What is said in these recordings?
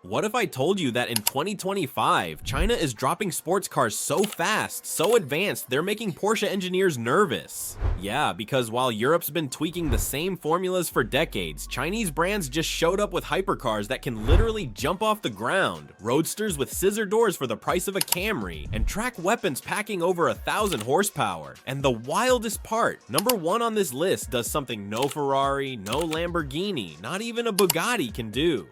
What if I told you that in 2025, China is dropping sports cars so fast, so advanced, they're making Porsche engineers nervous? Yeah, because while Europe's been tweaking the same formulas for decades, Chinese brands just showed up with hypercars that can literally jump off the ground, roadsters with scissor doors for the price of a Camry, and track weapons packing over 1,000 horsepower. And the wildest part, number one on this list does something no Ferrari, no Lamborghini, not even a Bugatti can do.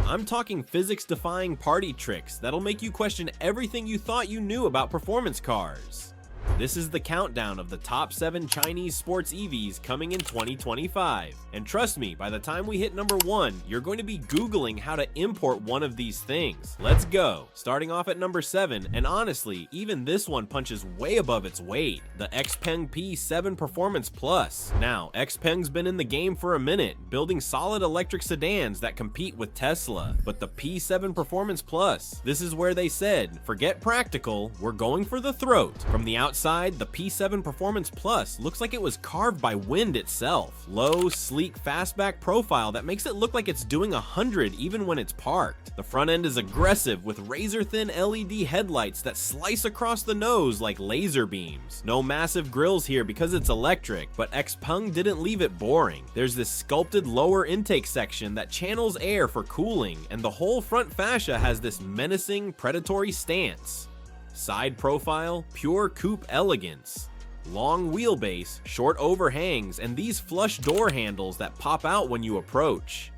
I'm talking physics-defying party tricks that'll make you question everything you thought you knew about performance cars. This is the countdown of the top 7 Chinese sports EVs coming in 2025. And trust me, by the time we hit number 1, you're going to be Googling how to import one of these things. Let's go. Starting off at number 7, and honestly, even this one punches way above its weight, the XPeng P7 Performance Plus. Now, XPeng's been in the game for a minute, building solid electric sedans that compete with Tesla. But the P7 Performance Plus, this is where they said, forget practical, we're going for the throat. From the outside, the P7 Performance Plus looks like it was carved by wind itself. Low, sleek, fastback profile that makes it look like it's doing 100 even when it's parked. The front end is aggressive with razor-thin LED headlights that slice across the nose like laser beams. No massive grills here because it's electric, but XPeng didn't leave it boring. There's this sculpted lower intake section that channels air for cooling, and the whole front fascia has this menacing, predatory stance. Side profile, pure coupe elegance. Long wheelbase, short overhangs, and these flush door handles that pop out when you approach.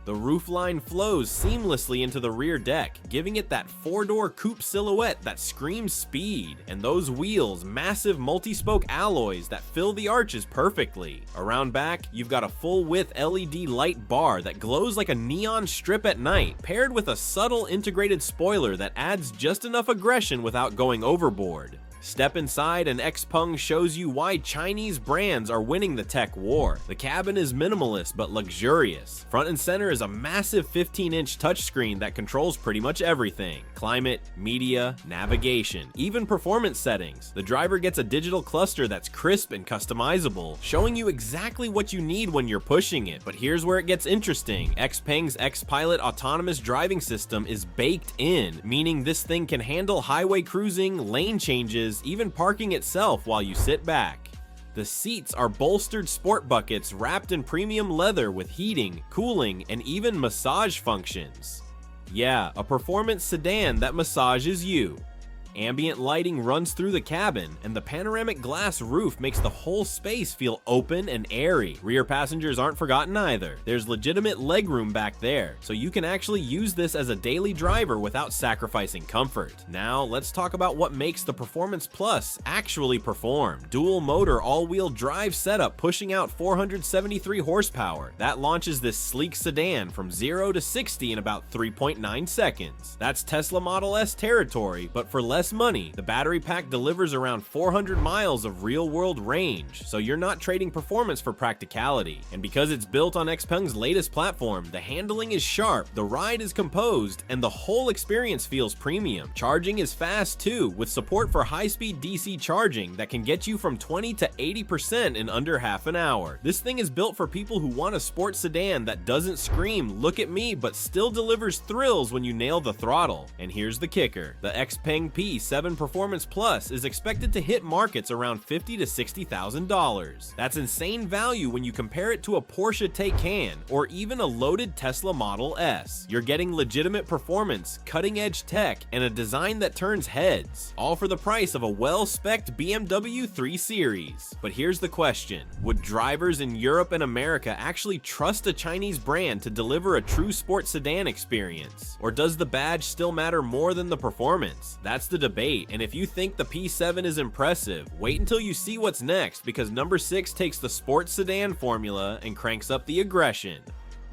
The roofline flows seamlessly into the rear deck, giving it that 4-door coupe silhouette that screams speed. And those wheels, massive multi-spoke alloys that fill the arches perfectly. Around back, you've got a full-width LED light bar that glows like a neon strip at night, paired with a subtle integrated spoiler that adds just enough aggression without going overboard. Step inside and XPeng shows you why Chinese brands are winning the tech war. The cabin is minimalist but luxurious. Front and center is a massive 15-inch touchscreen that controls pretty much everything. Climate, media, navigation, even performance settings. The driver gets a digital cluster that's crisp and customizable, showing you exactly what you need when you're pushing it. But here's where it gets interesting. XPeng's X-Pilot autonomous driving system is baked in, meaning this thing can handle highway cruising, lane changes, even parking itself while you sit back. The seats are bolstered sport buckets wrapped in premium leather with heating, cooling, and even massage functions. Yeah, a performance sedan that massages you. Ambient lighting runs through the cabin, and the panoramic glass roof makes the whole space feel open and airy. Rear passengers aren't forgotten either. There's legitimate legroom back there, so you can actually use this as a daily driver without sacrificing comfort. Now, let's talk about what makes the Performance Plus actually perform. Dual motor all-wheel drive setup pushing out 473 horsepower. That launches this sleek sedan from 0 to 60 in about 3.9 seconds. That's Tesla Model S territory, but for less money. The battery pack delivers around 400 miles of real-world range, so you're not trading performance for practicality. And because it's built on XPeng's latest platform, the handling is sharp, the ride is composed, and the whole experience feels premium. Charging is fast too, with support for high-speed DC charging that can get you from 20 to 80% in under half an hour. This thing is built for people who want a sports sedan that doesn't scream, "Look at me," but still delivers thrills when you nail the throttle. And here's the kicker. The XPeng P7 Performance Plus is expected to hit markets around $50,000 to $60,000. That's insane value when you compare it to a Porsche Taycan or even a loaded Tesla Model S. You're getting legitimate performance, cutting-edge tech, and a design that turns heads, all for the price of a well-spec'd BMW 3 Series. But here's the question: would drivers in Europe and America actually trust a Chinese brand to deliver a true sports sedan experience? Or does the badge still matter more than the performance? That's the debate, and if you think the P7 is impressive, wait until you see what's next, because number 6 takes the sports sedan formula and cranks up the aggression.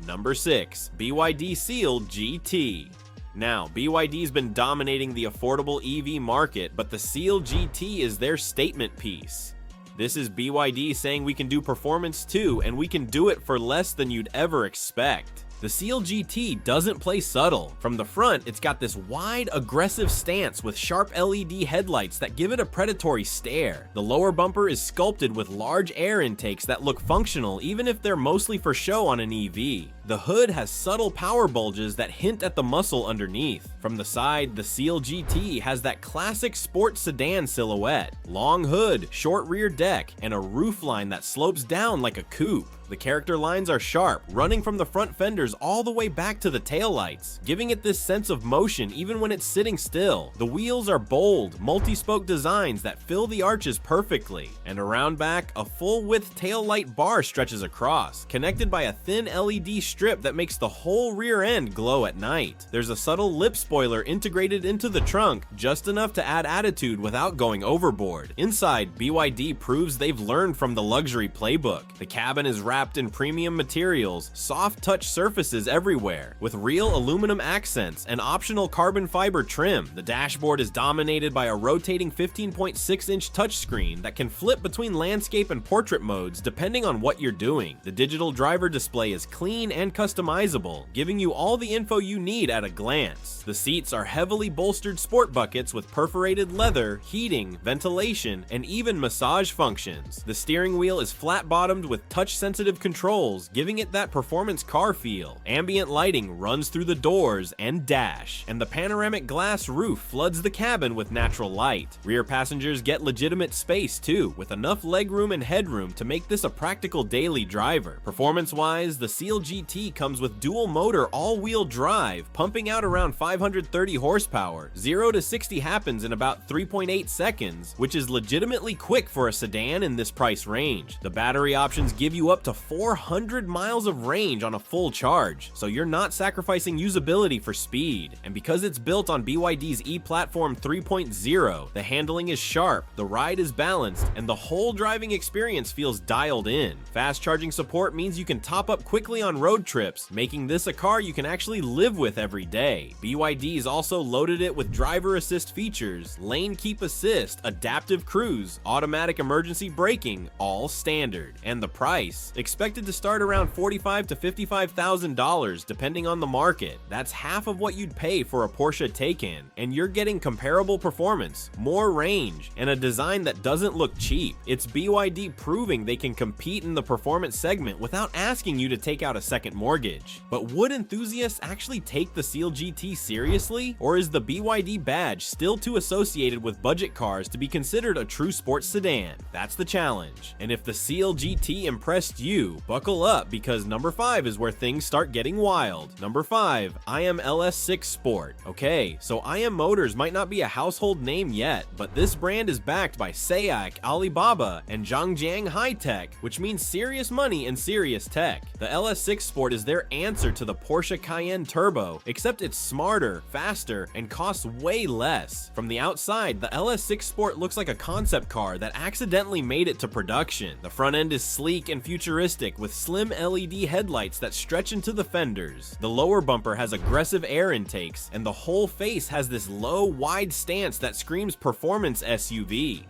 Number 6, BYD Seal GT. Now, BYD's been dominating the affordable EV market, but the Seal GT is their statement piece. This is BYD saying we can do performance too, and we can do it for less than you'd ever expect. The Seal GT doesn't play subtle. From the front, it's got this wide, aggressive stance with sharp LED headlights that give it a predatory stare. The lower bumper is sculpted with large air intakes that look functional even if they're mostly for show on an EV. The hood has subtle power bulges that hint at the muscle underneath. From the side, the Seal GT has that classic sports sedan silhouette. Long hood, short rear deck, and a roofline that slopes down like a coupe. The character lines are sharp, running from the front fenders all the way back to the taillights, giving it this sense of motion even when it's sitting still. The wheels are bold, multi-spoke designs that fill the arches perfectly. And around back, a full-width taillight bar stretches across, connected by a thin LED strip that makes the whole rear end glow at night. There's a subtle lip spoiler integrated into the trunk, just enough to add attitude without going overboard. Inside, BYD proves they've learned from the luxury playbook. The cabin is wrapped in premium materials, soft touch surfaces everywhere, with real aluminum accents and optional carbon fiber trim. The dashboard is dominated by a rotating 15.6-inch touchscreen that can flip between landscape and portrait modes depending on what you're doing. The digital driver display is clean and customizable, giving you all the info you need at a glance. The seats are heavily bolstered sport buckets with perforated leather, heating, ventilation, and even massage functions. The steering wheel is flat-bottomed with touch-sensitive controls, giving it that performance car feel. Ambient lighting runs through the doors and dash, and the panoramic glass roof floods the cabin with natural light. Rear passengers get legitimate space too, with enough legroom and headroom to make this a practical daily driver. Performance-wise, the Seal GT comes with dual motor all-wheel drive, pumping out around 530 horsepower. 0 to 60 happens in about 3.8 seconds, which is legitimately quick for a sedan in this price range. The battery options give you up to 400 miles of range on a full charge, so you're not sacrificing usability for speed. And because it's built on BYD's e-Platform 3.0, the handling is sharp, the ride is balanced, and the whole driving experience feels dialed in. Fast charging support means you can top up quickly on road trips, making this a car you can actually live with every day. BYD's also loaded it with driver assist features, lane keep assist, adaptive cruise, automatic emergency braking, all standard. And the price, expected to start around $45,000 to $55,000 depending on the market. That's half of what you'd pay for a Porsche Taycan, and you're getting comparable performance, more range, and a design that doesn't look cheap. It's BYD proving they can compete in the performance segment without asking you to take out a second mortgage. But would enthusiasts actually take the Seal GT seriously? Or is the BYD badge still too associated with budget cars to be considered a true sports sedan? That's the challenge. And if the Seal GT impressed you, buckle up, because number 5 is where things start getting wild. Number 5, IM LS6 Sport. Okay, so IM Motors might not be a household name yet, but this brand is backed by SAIC, Alibaba, and Zhangjiang High-Tech, which means serious money and serious tech. The LS6 Sport is their answer to the Porsche Cayenne Turbo, except it's smarter, faster, and costs way less. From the outside, the LS6 Sport looks like a concept car that accidentally made it to production. The front end is sleek and futuristic with slim LED headlights that stretch into the fenders. The lower bumper has aggressive air intakes, and the whole face has this low, wide stance that screams performance SUV.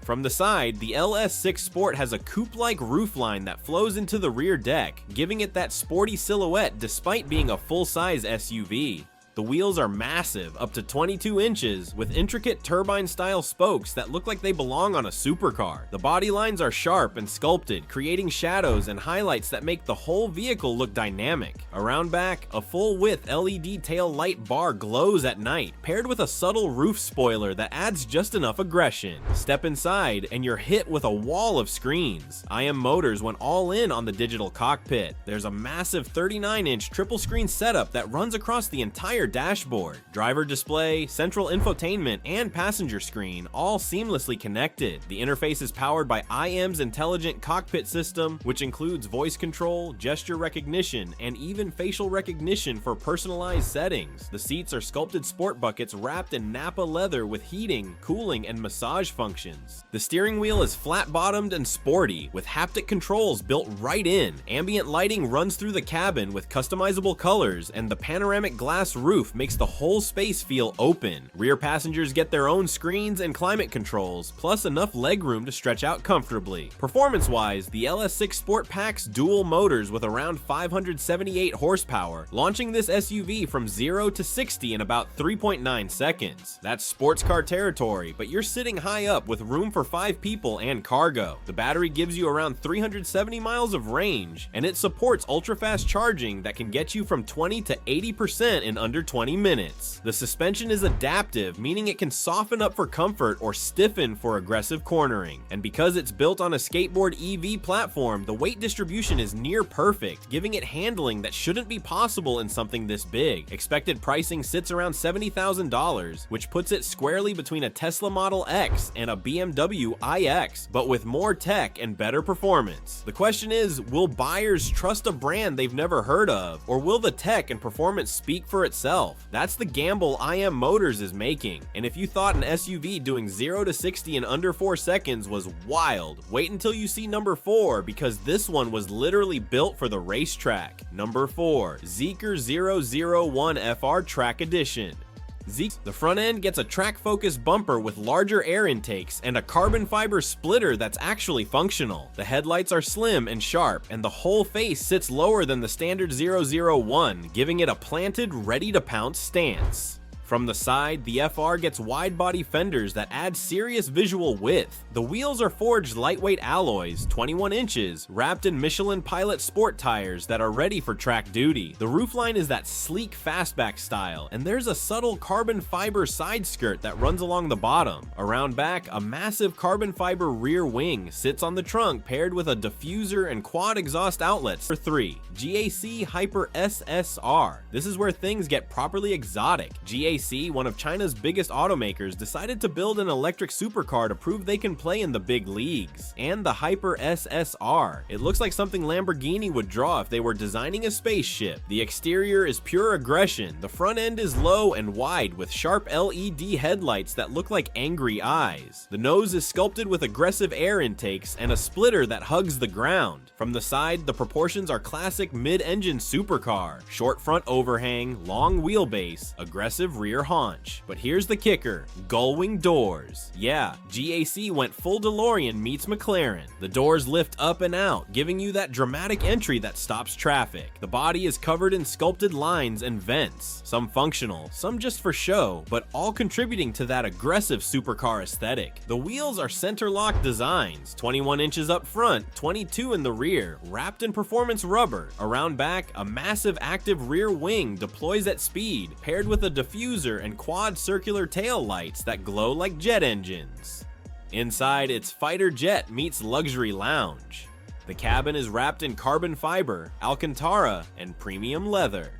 From the side, the LS6 Sport has a coupe-like roofline that flows into the rear deck, giving it that sporty silhouette despite being a full-size SUV. The wheels are massive, up to 22 inches, with intricate turbine-style spokes that look like they belong on a supercar. The body lines are sharp and sculpted, creating shadows and highlights that make the whole vehicle look dynamic. Around back, a full-width LED tail light bar glows at night, paired with a subtle roof spoiler that adds just enough aggression. Step inside, and you're hit with a wall of screens. IM Motors went all in on the digital cockpit. There's a massive 39-inch triple-screen setup that runs across the entire dashboard. Driver display, central infotainment, and passenger screen all seamlessly connected. The interface is powered by IM's intelligent cockpit system, which includes voice control, gesture recognition, and even facial recognition for personalized settings. The seats are sculpted sport buckets wrapped in Nappa leather with heating, cooling, and massage functions. The steering wheel is flat-bottomed and sporty, with haptic controls built right in. Ambient lighting runs through the cabin with customizable colors, and the panoramic glass roof roof makes the whole space feel open. Rear passengers get their own screens and climate controls, plus enough legroom to stretch out comfortably. Performance-wise, the LS6 Sport packs dual motors with around 578 horsepower, launching this SUV from 0 to 60 in about 3.9 seconds. That's sports car territory, but you're sitting high up with room for 5 people and cargo. The battery gives you around 370 miles of range, and it supports ultra-fast charging that can get you from 20 to 80% in under 20 minutes. The suspension is adaptive, meaning it can soften up for comfort or stiffen for aggressive cornering. And because it's built on a skateboard EV platform, the weight distribution is near perfect, giving it handling that shouldn't be possible in something this big. Expected pricing sits around $70,000, which puts it squarely between a Tesla Model X and a BMW iX, but with more tech and better performance. The question is, will buyers trust a brand they've never heard of, or will the tech and performance speak for itself? That's the gamble IM Motors is making, and if you thought an SUV doing 0 to 60 in under 4 seconds was wild, wait until you see number 4, because this one was literally built for the racetrack. Number 4, Zeekr 001 FR Track Edition. The front end gets a track-focused bumper with larger air intakes and a carbon fiber splitter that's actually functional. The headlights are slim and sharp, and the whole face sits lower than the standard 001, giving it a planted, ready-to-pounce stance. From the side, the FR gets wide-body fenders that add serious visual width. The wheels are forged lightweight alloys, 21 inches, wrapped in Michelin Pilot sport tires that are ready for track duty. The roofline is that sleek fastback style, and there's a subtle carbon fiber side skirt that runs along the bottom. Around back, a massive carbon fiber rear wing sits on the trunk paired with a diffuser and quad exhaust outlets. Number 3, GAC Hyper SSR. This is where things get properly exotic. GAC, one of China's biggest automakers, decided to build an electric supercar to prove they can play in the big leagues. And the Hyper SSR. It looks like something Lamborghini would draw if they were designing a spaceship. The exterior is pure aggression. The front end is low and wide with sharp LED headlights that look like angry eyes. The nose is sculpted with aggressive air intakes and a splitter that hugs the ground. From the side, the proportions are classic mid-engine supercar. Short front overhang, long wheelbase, aggressive rear haunch. But here's the kicker, gull-wing doors. Yeah, GAC went full DeLorean meets McLaren. The doors lift up and out, giving you that dramatic entry that stops traffic. The body is covered in sculpted lines and vents, some functional, some just for show, but all contributing to that aggressive supercar aesthetic. The wheels are center-lock designs, 21 inches up front, 22 in the rear, wrapped in performance rubber. Around back, a massive active rear wing deploys at speed, paired with a diffuser and quad circular tail lights that glow like jet engines. Inside, it's fighter jet meets luxury lounge. The cabin is wrapped in carbon fiber, Alcantara, and premium leather.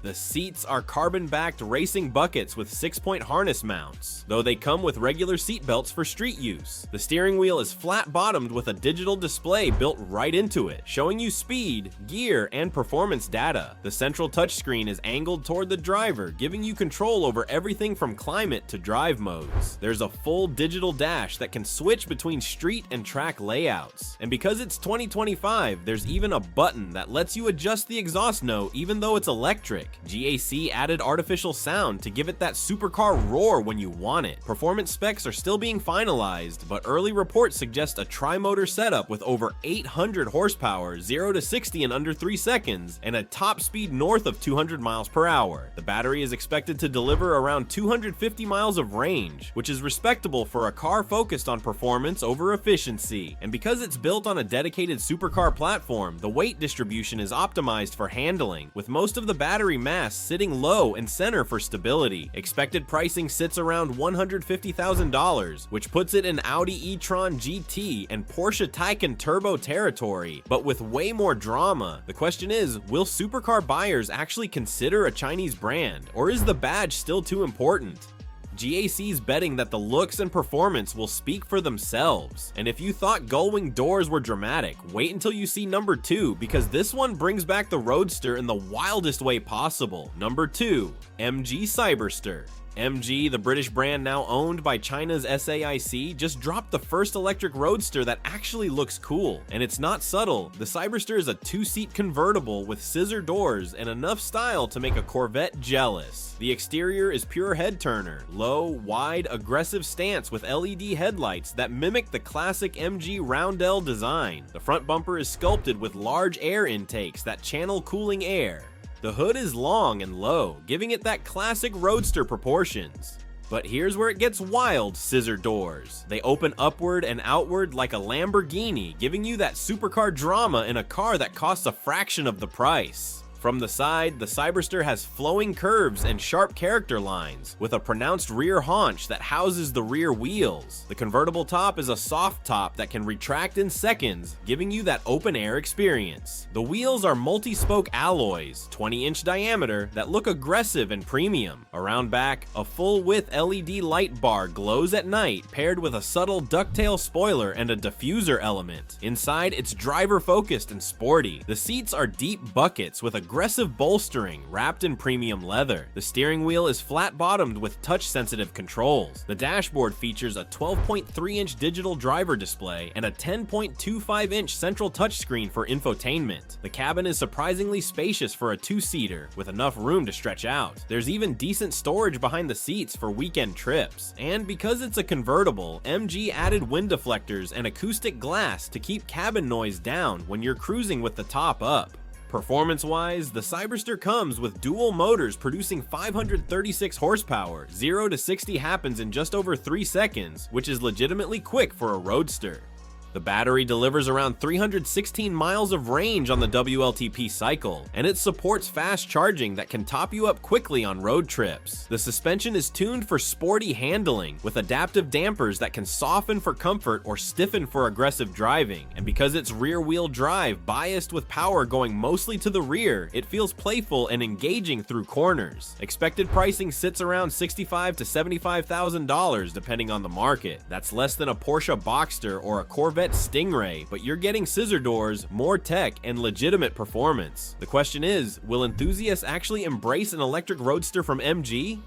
The seats are carbon-backed racing buckets with 6-point harness mounts, though they come with regular seat belts for street use. The steering wheel is flat-bottomed with a digital display built right into it, showing you speed, gear, and performance data. The central touchscreen is angled toward the driver, giving you control over everything from climate to drive modes. There's a full digital dash that can switch between street and track layouts. And because it's 2025, there's even a button that lets you adjust the exhaust note even though it's electric. GAC added artificial sound to give it that supercar roar when you want it. Performance specs are still being finalized, but early reports suggest a tri-motor setup with over 800 horsepower, 0 to 60 in under 3 seconds, and a top speed north of 200 miles per hour. The battery is expected to deliver around 250 miles of range, which is respectable for a car focused on performance over efficiency. And because it's built on a dedicated supercar platform, the weight distribution is optimized for handling, with most of the battery mass sitting low and center for stability. Expected pricing sits around $150,000, which puts it in Audi e-tron GT and Porsche Taycan Turbo territory, but with way more drama. The question is, will supercar buyers actually consider a Chinese brand, or is the badge still too important? GAC's betting that the looks and performance will speak for themselves. And if you thought gull-wing doors were dramatic, wait until you see number 2, because this one brings back the Roadster in the wildest way possible. Number 2, MG Cyberster. MG, the British brand now owned by China's SAIC, just dropped the first electric roadster that actually looks cool. And it's not subtle. The Cyberster is a two-seat convertible with scissor doors and enough style to make a Corvette jealous. The exterior is pure head-turner, low, wide, aggressive stance with LED headlights that mimic the classic MG roundel design. The front bumper is sculpted with large air intakes that channel cooling air. The hood is long and low, giving it that classic roadster proportions. But here's where it gets wild, scissor doors. They open upward and outward like a Lamborghini, giving you that supercar drama in a car that costs a fraction of the price. From the side, the Cyberster has flowing curves and sharp character lines, with a pronounced rear haunch that houses the rear wheels. The convertible top is a soft top that can retract in seconds, giving you that open-air experience. The wheels are multi-spoke alloys, 20-inch diameter, that look aggressive and premium. Around back, a full-width LED light bar glows at night, paired with a subtle ducktail spoiler and a diffuser element. Inside, it's driver-focused and sporty. The seats are deep buckets with aggressive bolstering wrapped in premium leather. The steering wheel is flat-bottomed with touch-sensitive controls. The dashboard features a 12.3-inch digital driver display and a 10.25-inch central touchscreen for infotainment. The cabin is surprisingly spacious for a two-seater, with enough room to stretch out. There's even decent storage behind the seats for weekend trips. And because it's a convertible, MG added wind deflectors and acoustic glass to keep cabin noise down when you're cruising with the top up. Performance-wise, the Cyberster comes with dual motors producing 536 horsepower. 0 to 60 happens in just over 3 seconds, which is legitimately quick for a roadster. The battery delivers around 316 miles of range on the WLTP cycle, and it supports fast charging that can top you up quickly on road trips. The suspension is tuned for sporty handling, with adaptive dampers that can soften for comfort or stiffen for aggressive driving. And because it's rear-wheel drive biased with power going mostly to the rear, it feels playful and engaging through corners. Expected pricing sits around $65,000 to $75,000 depending on the market. That's less than a Porsche Boxster or a Corvette Stingray, but you're getting scissor doors, more tech, and legitimate performance. The question is, will enthusiasts actually embrace an electric roadster from MG?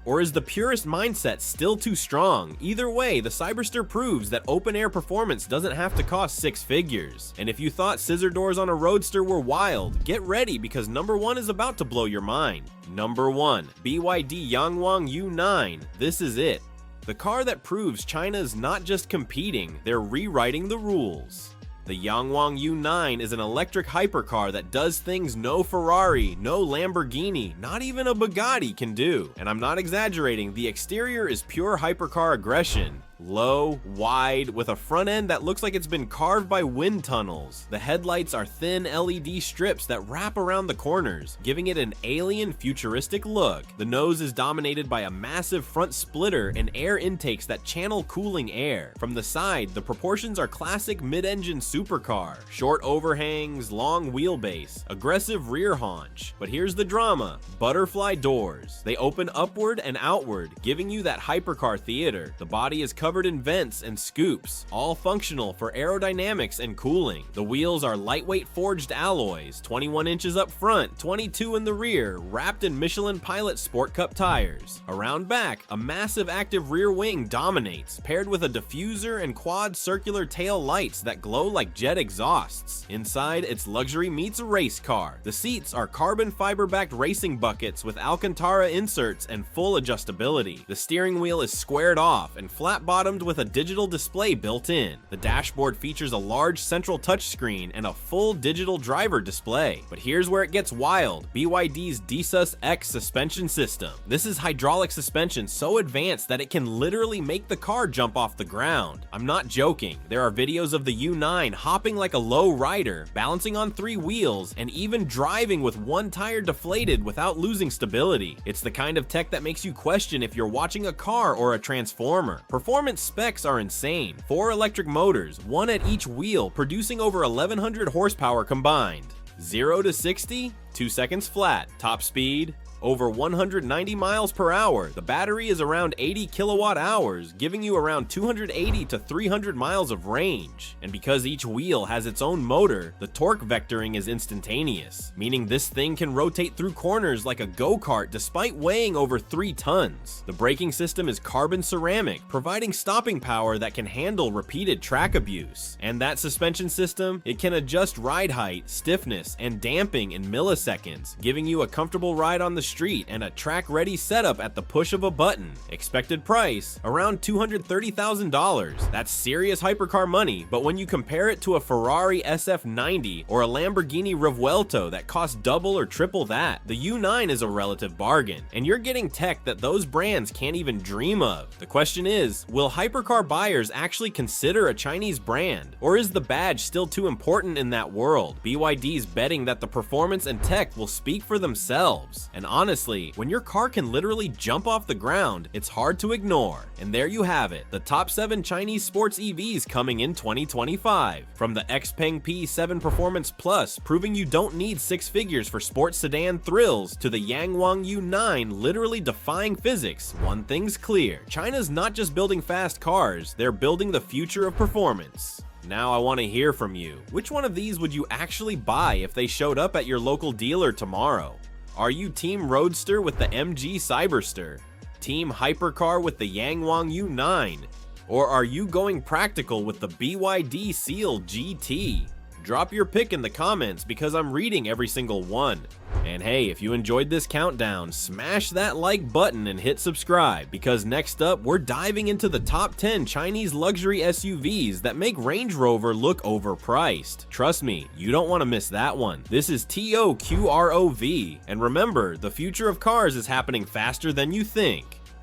Or is the purist mindset still too strong? Either way, the Cyberster proves that open-air performance doesn't have to cost 6 figures. And if you thought scissor doors on a roadster were wild, get ready because number 1 is about to blow your mind. Number 1, BYD Yangwang U9. This is it. The car that proves China's not just competing, they're rewriting the rules. The Yangwang U9 is an electric hypercar that does things no Ferrari, no Lamborghini, not even a Bugatti can do. And I'm not exaggerating, the exterior is pure hypercar aggression. Low, wide, with a front end that looks like it's been carved by wind tunnels. The headlights are thin LED strips that wrap around the corners, giving it an alien futuristic look. The nose is dominated by a massive front splitter and air intakes that channel cooling air. From the side, the proportions are classic mid-engine supercar. Short overhangs, long wheelbase, aggressive rear haunch. But here's the drama: butterfly doors. They open upward and outward, giving you that hypercar theater. The body is covered in vents and scoops, all functional for aerodynamics and cooling. The wheels are lightweight forged alloys, 21 inches up front, 22 in the rear, wrapped in Michelin Pilot Sport Cup tires. Around back, a massive active rear wing dominates, paired with a diffuser and quad circular tail lights that glow like jet exhausts. Inside, it's luxury meets race car. The seats are carbon fiber-backed racing buckets with Alcantara inserts and full adjustability. The steering wheel is squared off and flat-bottomed with a digital display built in. The dashboard features a large central touchscreen and a full digital driver display. But here's where it gets wild: BYD's DSUS X suspension system. This is hydraulic suspension so advanced that it can literally make the car jump off the ground. I'm not joking. There are videos of the U9 hopping like a low rider, balancing on 3 wheels, and even driving with one tire deflated without losing stability. It's the kind of tech that makes you question if you're watching a car or a transformer. Performance specs are insane. 4 electric motors, 1 at each wheel, producing over 1100 horsepower combined. 0 to 60, 2 seconds flat. Top speed, Over 190 miles per hour, the battery is around 80 kilowatt hours, giving you around 280 to 300 miles of range. And because each wheel has its own motor, the torque vectoring is instantaneous, meaning this thing can rotate through corners like a go-kart despite weighing over 3 tons. The braking system is carbon ceramic, providing stopping power that can handle repeated track abuse. And that suspension system, it can adjust ride height, stiffness, and damping in milliseconds, giving you a comfortable ride on the street and a track-ready setup at the push of a button. Expected price, around $230,000. That's serious hypercar money, but when you compare it to a Ferrari SF90 or a Lamborghini Revuelto that costs double or triple that, the U9 is a relative bargain, and you're getting tech that those brands can't even dream of. The question is, will hypercar buyers actually consider a Chinese brand, or is the badge still too important in that world? BYD's betting that the performance and tech will speak for themselves. And honestly, when your car can literally jump off the ground, it's hard to ignore. And there you have it, the top 7 Chinese sports EVs coming in 2025. From the Xpeng P7 Performance Plus, proving you don't need 6 figures for sports sedan thrills, to the Yangwang U9 literally defying physics, one thing's clear: China's not just building fast cars, they're building the future of performance. Now I want to hear from you. Which one of these would you actually buy if they showed up at your local dealer tomorrow? Are you Team Roadster with the MG Cyberster? Team Hypercar with the Yangwang U9? Or are you going practical with the BYD Seal GT? Drop your pick in the comments because I'm reading every single one. And hey, if you enjoyed this countdown, smash that like button and hit subscribe, because next up we're diving into the top 10 Chinese luxury SUVs that make Range Rover look overpriced. Trust me, you don't want to miss that one. This is TOQROV, and remember, the future of cars is happening faster than you think.